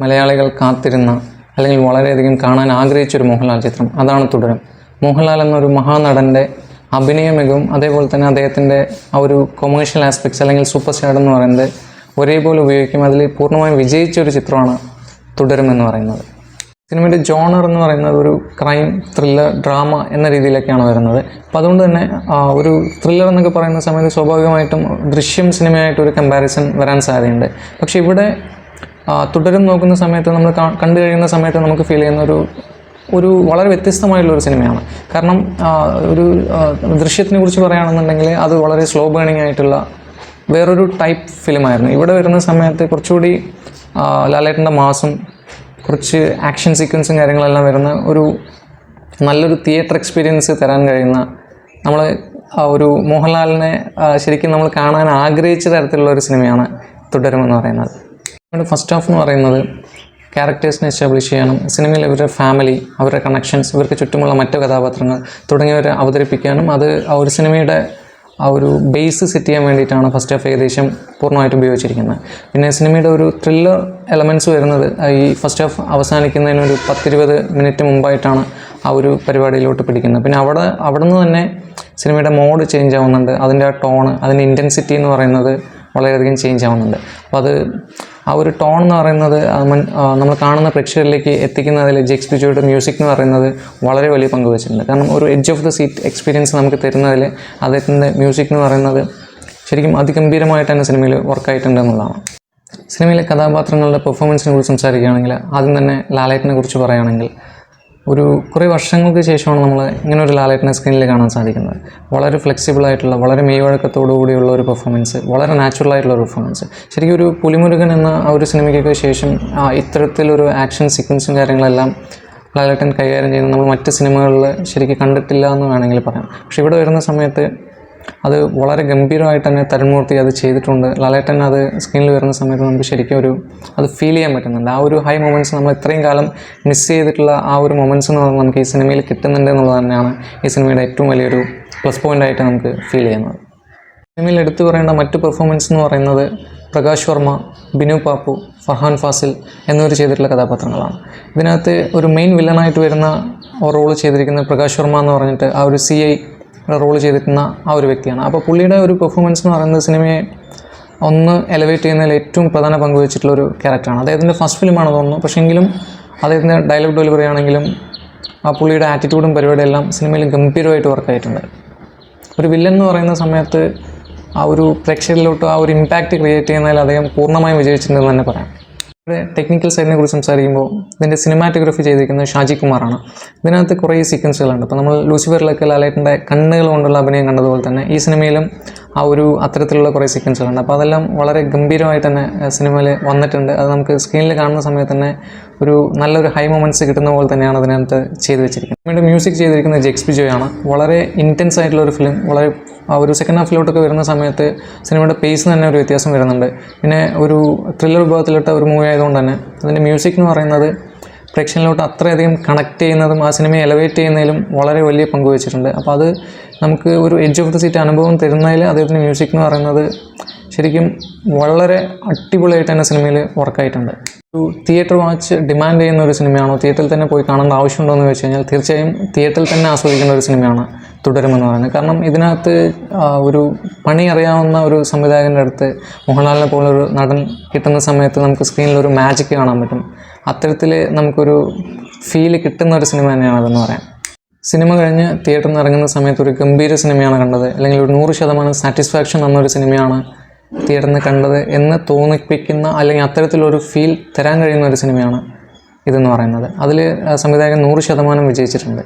മലയാളികൾ കാത്തിരുന്ന അല്ലെങ്കിൽ വളരെയധികം കാണാൻ ആഗ്രഹിച്ചൊരു മോഹൻലാൽ ചിത്രം, അതാണ് തുടരും. മോഹൻലാൽ എന്നൊരു മഹാനടൻ്റെ അഭിനയ മികവും അതേപോലെ തന്നെ അദ്ദേഹത്തിൻ്റെ ആ ഒരു കൊമേഴ്ഷ്യൽ ആസ്പെക്ട്സ് അല്ലെങ്കിൽ സൂപ്പർ സ്റ്റാർ എന്ന് പറയുന്നത് ഒരേപോലെ ഉപയോഗിക്കും. അതിൽ പൂർണ്ണമായും വിജയിച്ചൊരു ചിത്രമാണ് തുടരും എന്ന് പറയുന്നത്. സിനിമയുടെ ജോണർ എന്ന് പറയുന്നത് ഒരു ക്രൈം, ത്രില്ലർ, ഡ്രാമ എന്ന രീതിയിലൊക്കെയാണ് വരുന്നത്. അപ്പോൾ അതുകൊണ്ട് തന്നെ ഒരു ത്രില്ലർ എന്നൊക്കെ പറയുന്ന സമയത്ത് സ്വാഭാവികമായിട്ടും ദൃശ്യം സിനിമയായിട്ടൊരു കമ്പാരിസൺ വരാൻ സാധ്യതയുണ്ട്. പക്ഷേ ഇവിടെ തുടരും നോക്കുന്ന സമയത്ത് നമ്മൾ കണ്ടു കഴിയുന്ന സമയത്ത് നമുക്ക് ഫീൽ ചെയ്യുന്ന ഒരു വളരെ വ്യത്യസ്തമായിട്ടുള്ളൊരു സിനിമയാണ്. കാരണം ഒരു ദൃശ്യത്തിനെ കുറിച്ച് പറയുകയാണെന്നുണ്ടെങ്കിൽ അത് വളരെ സ്ലോ ബേണിംഗ് ആയിട്ടുള്ള വേറൊരു ടൈപ്പ് ഫിലിമായിരുന്നു. ഇവിടെ വരുന്ന സമയത്ത് കുറച്ചുകൂടി ലാലേട്ടൻ്റെ മാസും കുറച്ച് ആക്ഷൻ സീക്വൻസും കാര്യങ്ങളെല്ലാം വരുന്ന ഒരു നല്ലൊരു തിയേറ്റർ എക്സ്പീരിയൻസ് തരാൻ കഴിയുന്ന, നമ്മൾ ഒരു മോഹൻലാലിനെ ശരിക്കും നമ്മൾ കാണാൻ ആഗ്രഹിച്ച തരത്തിലുള്ള ഒരു സിനിമയാണ് തുടരുമെന്ന് പറയുന്നത്. ഫസ്റ്റ് ഹാഫ് എന്ന് പറയുന്നത് ക്യാരക്ടേഴ്സിനെ എസ്റ്റാബ്ലിഷ് ചെയ്യാനും സിനിമയിൽ ഇവരുടെ ഫാമിലി, അവരുടെ കണക്ഷൻസ്, ഇവർക്ക് ചുറ്റുമുള്ള മറ്റു കഥാപാത്രങ്ങൾ തുടങ്ങിയവരെ അവതരിപ്പിക്കാനും അത് ആ ഒരു സിനിമയുടെ ആ ഒരു ബേസ് സെറ്റ് ചെയ്യാൻ വേണ്ടിയിട്ടാണ് ഫസ്റ്റ് ഹാഫ് ഏകദേശം പൂർണ്ണമായിട്ടും ഉപയോഗിച്ചിരിക്കുന്നത്. പിന്നെ സിനിമയുടെ ഒരു ത്രില്ലർ എലമെൻറ്റ്സ് വരുന്നത് ഈ ഫസ്റ്റ് ഹാഫ് അവസാനിക്കുന്നതിന് ഒരു 10-20 മിനിറ്റ് മുമ്പായിട്ടാണ് ആ ഒരു പരിപാടിയിലോട്ട് പിടിക്കുന്നത്. പിന്നെ അവിടെ നിന്ന് തന്നെ സിനിമയുടെ മോഡ് ചേഞ്ച് ആവുന്നുണ്ട്. അതിൻ്റെ ആ ടോണ്, അതിൻ്റെ ഇൻറ്റൻസിറ്റി എന്ന് പറയുന്നത് വളരെയധികം ചേഞ്ച് ആവുന്നുണ്ട്. അപ്പോൾ അത് ആ ഒരു ടോൺ എന്ന് പറയുന്നത് നമ്മൾ കാണുന്ന പ്രേക്ഷകരിലേക്ക് എത്തിക്കുന്നതിൽ ജെക്സ് ബിജോയുടെ മ്യൂസിക് എന്ന് പറയുന്നത് വളരെ വലിയ പങ്ക് വെച്ചിട്ടുണ്ട്. കാരണം ഒരു edge of the seat experience നമുക്ക് തരുന്നതിൽ അദ്ദേഹത്തിൻ്റെ മ്യൂസിക് എന്ന് പറയുന്നത് ശരിക്കും അതിഗംഭീരമായിട്ട് തന്നെ സിനിമയിൽ വർക്കായിട്ടുണ്ട് എന്നുള്ളതാണ്. സിനിമയിലെ കഥാപാത്രങ്ങളുടെ പെർഫോമൻസിനെ കുറിച്ച് സംസാരിക്കുകയാണെങ്കിൽ ആദ്യം തന്നെ ലാലേട്ടനെ കുറിച്ച് പറയുകയാണെങ്കിൽ കുറേ വർഷങ്ങൾക്ക് ശേഷമാണ് നമ്മൾ ഇങ്ങനെ ഒരു ലാലേട്ടനെ സ്ക്രീനിൽ കാണാൻ സാധിക്കുന്നത്. വളരെ ഫ്ലെക്സിബിളായിട്ടുള്ള, വളരെ മെയ്വഴക്കത്തോടു കൂടിയുള്ള ഒരു പെർഫോമൻസ്, വളരെ നാച്ചുറലായിട്ടുള്ള ഒരു പെർഫോമൻസ്. ശരിക്കും ഒരു പുലിമുരുകൻ എന്ന ആ ഒരു സിനിമയ്ക്കൊക്കെ ശേഷം ഇത്തരത്തിലൊരു ആക്ഷൻ സീക്വൻസും കാര്യങ്ങളെല്ലാം ലാലേട്ടൻ കൈകാര്യം ചെയ്യുന്നത് നമ്മൾ മറ്റ് സിനിമകളിൽ ശരിക്കും കണ്ടിട്ടില്ല എന്ന് വേണമെങ്കിൽ പറയാം. പക്ഷേ ഇവിടെ വരുന്ന സമയത്ത് അത് വളരെ ഗംഭീരമായിട്ട് തന്നെ തരുൺമൂർത്തി അത് ചെയ്തിട്ടുണ്ട്. ലാലേട്ടൻ അത് സ്ക്രീനിൽ വരുന്ന സമയത്ത് നമുക്ക് ശരിക്കും അത് ഫീൽ ചെയ്യാൻ പറ്റുന്നുണ്ട്. ആ ഒരു ഹൈ മൊമെൻറ്റ്സ് നമ്മൾ ഇത്രയും കാലം മിസ് ചെയ്തിട്ടുള്ള ആ ഒരു മൊമെൻറ്റ്സ് എന്ന് പറഞ്ഞാൽ നമുക്ക് ഈ സിനിമയിൽ കിട്ടുന്നുണ്ട് എന്നുള്ളത് തന്നെയാണ് ഈ സിനിമയുടെ ഏറ്റവും വലിയൊരു പ്ലസ് പോയിൻ്റായിട്ട് നമുക്ക് ഫീൽ ചെയ്യുന്നത്. സിനിമയിൽ എടുത്തു പറയേണ്ട മറ്റ് പെർഫോമൻസ് എന്ന് പറയുന്നത് പ്രകാശ് വർമ്മ, ബിനു പാപ്പു, ഫർഹാൻ ഫാസിൽ എന്നിവർ ചെയ്തിട്ടുള്ള കഥാപാത്രങ്ങളാണ്. ഇതിനകത്ത് ഒരു മെയിൻ വില്ലനായിട്ട് വരുന്ന റോൾ ചെയ്തിരിക്കുന്ന പ്രകാശ് വർമ്മ എന്ന് പറഞ്ഞിട്ട് ആ ഒരു CI റോൾ ചെയ്തിരിക്കുന്ന ആ ഒരു വ്യക്തിയാണ്. അപ്പോൾ പുള്ളിയുടെ ഒരു പെർഫോമൻസ് എന്ന് പറയുന്നത് സിനിമയെ ഒന്ന് എലവേറ്റ് ചെയ്യുന്നതിൽ ഏറ്റവും പ്രധാന പങ്ക് വെച്ചിട്ടുള്ളൊരു ക്യാരക്ടറാണ്. അദ്ദേഹത്തിൻ്റെ ഫസ്റ്റ് ഫിലിമാണ് തോന്നുന്നു. പക്ഷേ എങ്കിലും അദ്ദേഹത്തിൻ്റെ ഡയലോഗ് ഡെലിവറി ആണെങ്കിലും ആ പുള്ളിയുടെ ആറ്റിറ്റ്യൂഡും പരിപാടിയെല്ലാം സിനിമയിൽ ഗംഭീരമായിട്ട് വർക്കായിട്ടുണ്ട്. ഒരു വില്ലൻ എന്ന് പറയുന്ന സമയത്ത് ആ ഒരു പ്രേക്ഷകരിലോട്ട് ആ ഒരു ഇമ്പാക്റ്റ് ക്രിയേറ്റ് ചെയ്യുന്നതിൽ അദ്ദേഹം പൂർണ്ണമായും വിജയിച്ചിട്ടുണ്ടെന്ന് തന്നെ പറയാം. ടെക്നിക്കൽ സൈഡിനെ കുറിച്ച് സംസാരിക്കുമ്പോൾ ഇതിൻ്റെ സിനിമാറ്റോഗ്രഫി ചെയ്തിരിക്കുന്നത് ഷാജി കുമാറാണ്. ഇതിനകത്ത് കുറേ സീക്വൻസുകളുണ്ട്. അപ്പോൾ നമ്മൾ ലൂസിഫറിലൊക്കെ ലാലേട്ടൻ്റെ കണ്ണുകൾ കൊണ്ടുള്ള അഭിനയം കണ്ടതുപോലെ തന്നെ ഈ സിനിമയിലും ആ അത്തരത്തിലുള്ള കുറേ സീക്വൻസുകളുണ്ട്. അപ്പോൾ അതെല്ലാം വളരെ ഗംഭീരമായിട്ട് തന്നെ സിനിമയിൽ വന്നിട്ടുണ്ട്. അത് നമുക്ക് സ്ക്രീനിൽ കാണുന്ന സമയത്ത് തന്നെ നല്ലൊരു ഹൈ മൊമെൻറ്റ്സ് കിട്ടുന്ന പോലെ തന്നെയാണ് അതിനകത്ത് ചെയ്തു വെച്ചിരിക്കുന്നത്. സിനിമയുടെ മ്യൂസിക് ചെയ്തിരിക്കുന്നത് ജെക്സ് ബിജോയാണ്. വളരെ ഇൻറ്റൻസ് ആയിട്ടുള്ളൊരു ഫിലിം. വളരെ സെക്കൻഡ് ഹാഫിലോട്ടൊക്കെ വരുന്ന സമയത്ത് സിനിമയുടെ പേസ് തന്നെ ഒരു വ്യത്യാസം വരുന്നുണ്ട്. പിന്നെ ഒരു ത്രില്ലർ വിഭാഗത്തിലിട്ട ഒരു മൂവി ആയതുകൊണ്ട് തന്നെ അതിൻ്റെ മ്യൂസിക് എന്ന് പറയുന്നത് പ്രേക്ഷകരിലോട്ട് അത്രയധികം കണക്ട് ചെയ്യുന്നതും ആ സിനിമയെ എലവേറ്റ് ചെയ്യുന്നതിലും വളരെ വലിയ പങ്ക് വെച്ചിട്ടുണ്ട്. അപ്പോൾ അത് നമുക്ക് ഒരു എഡ്ജ് ഓഫ് ദ സീറ്റ് അനുഭവം തരുന്നതിൽ അദ്ദേഹത്തിൻ്റെ മ്യൂസിക് എന്ന് പറയുന്നത് ശരിക്കും വളരെ അടിപൊളിയായിട്ട് തന്നെ സിനിമയിൽ വർക്കായിട്ടുണ്ട്. തിയേറ്റർ വാച്ച് ഡിമാൻഡ് ചെയ്യുന്ന ഒരു സിനിമയാണോ, തിയേറ്ററിൽ തന്നെ പോയി കാണേണ്ട ആവശ്യമുണ്ടോ എന്ന് വെച്ച് കഴിഞ്ഞാൽ തീർച്ചയായും തിയേറ്ററിൽ തന്നെ ആസ്വദിക്കേണ്ട ഒരു സിനിമയാണ് തുടരുമെന്ന് പറയുന്നത്. കാരണം ഇതിനകത്ത് ഒരു പണി അറിയാവുന്ന ഒരു സംവിധായകൻ്റെ അടുത്ത് മോഹൻലാലിനെ പോലൊരു നടൻ കിട്ടുന്ന സമയത്ത് നമുക്ക് സ്ക്രീനിൽ ഒരു മാജിക് കാണാൻ പറ്റും. അത്തരത്തിൽ നമുക്കൊരു ഫീല് കിട്ടുന്ന ഒരു സിനിമ തന്നെയാണ് അതെന്ന് പറയാം. സിനിമ കഴിഞ്ഞ് തിയേറ്ററിൽ നിന്ന് ഇറങ്ങുന്ന സമയത്ത് ഒരു ഗംഭീര സിനിമയാണ് കണ്ടത്, അല്ലെങ്കിൽ ഒരു 100% സാറ്റിസ്ഫാക്ഷൻ തന്നൊരു സിനിമയാണ് തിയേറ്ററിൽ നിന്ന് കണ്ടത് എന്ന് തോന്നിപ്പിക്കുന്ന, അല്ലെങ്കിൽ അത്തരത്തിലൊരു ഫീൽ തരാൻ കഴിയുന്ന ഒരു സിനിമയാണ് ഇതെന്ന് പറയുന്നത്. അതിൽ സംവിധായകൻ 100% വിജയിച്ചിട്ടുണ്ട്.